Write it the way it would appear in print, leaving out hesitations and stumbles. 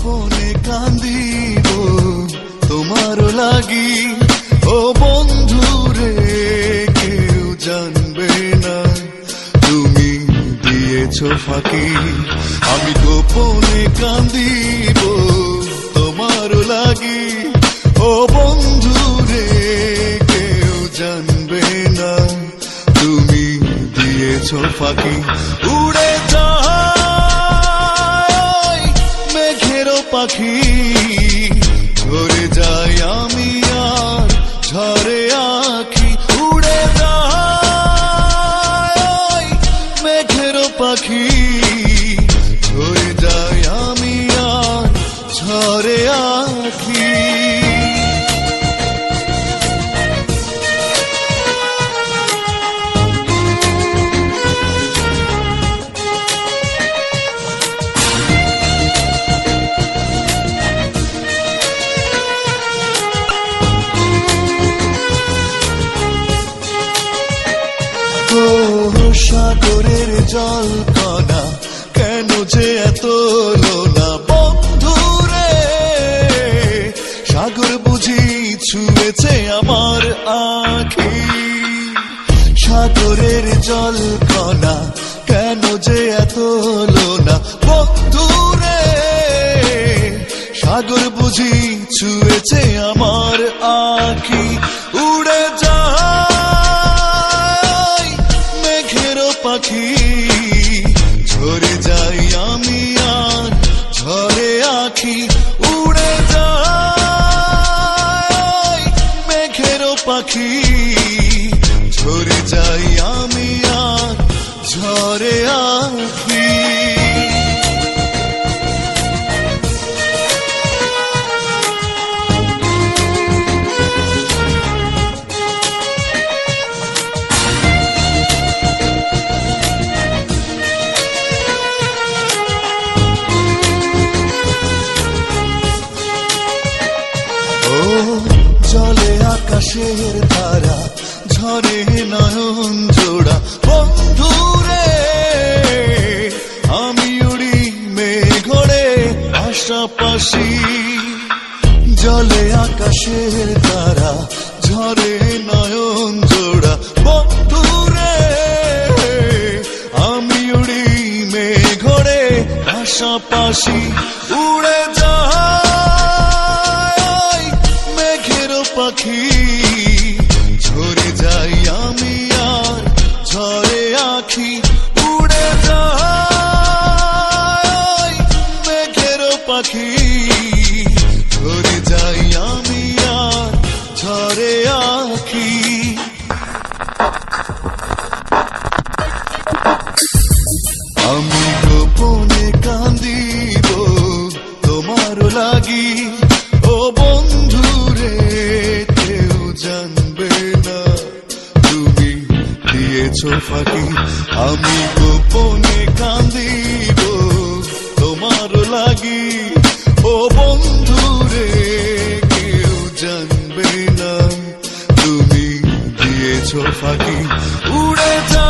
গোপনে কান্দিব তোমারও লাগি, ও বন্ধু রে কেউ জানবে না তুমি দিয়েছো ফাঁকি। আমি গোপনে কান্দিব তোমারও লাগি, ও বন্ধু রে কেউ জানবে না তুমি দিয়েছো ফাঁকি। উড়ে যায় মেঘেরও পাখি, ঝরে যাই আমি আর ঝরে আঁখি। উড়ে যায় মেঘেরও পাখি, ঝরে যাই আমি আর ঝরে আঁখি। সাগরের জল কণা কেন যে এত লোনা বন্ধু রে, সাগর বুঝি ছুঁয়েছে আমার আঁখি। সাগরের জল কণা কেন যে এত লোনা বন্ধু রে, সাগর বুঝি ছুঁয়েছে আমার আঁখি। উড়ে যায় মেঘেরও পাখি, ঝরে যাই আমি আর ঝরে আঁখি। উড়ে যায় মেঘেরও পাখি, ঝরে যাই আমি আর ঝরে আঁখি। জলে আকাশের তারা ঝরে নয়ন জোড়া বন্ধু রে, আমি উড়ি মেঘরে পাশাপাশি। জলে আকাশের তারা ঝরে নয়ন জোড়া বন্ধু রে, আমি উড়ি মেঘরে পাশাপাশি। উড়ে যায় মেঘেরও পাখি, ঝরে যাই আমি আর ঝরে আঁখি। উড়ে যায় মেঘেরও পাখি, ঝরে যাই আমি আর ঝরে আঁখি। আমি গোপনে কান্দিব তোমারও লাগি, ও বন্ধু রে কেউ জানবে না তুমি দিয়েছো ফাঁকি। আমি গোপনে কান্দিব তোমারও লাগি, ও বন্ধু রে কেউ জানবে না তুমি দিয়েছো ফাঁকি। উড়ে যা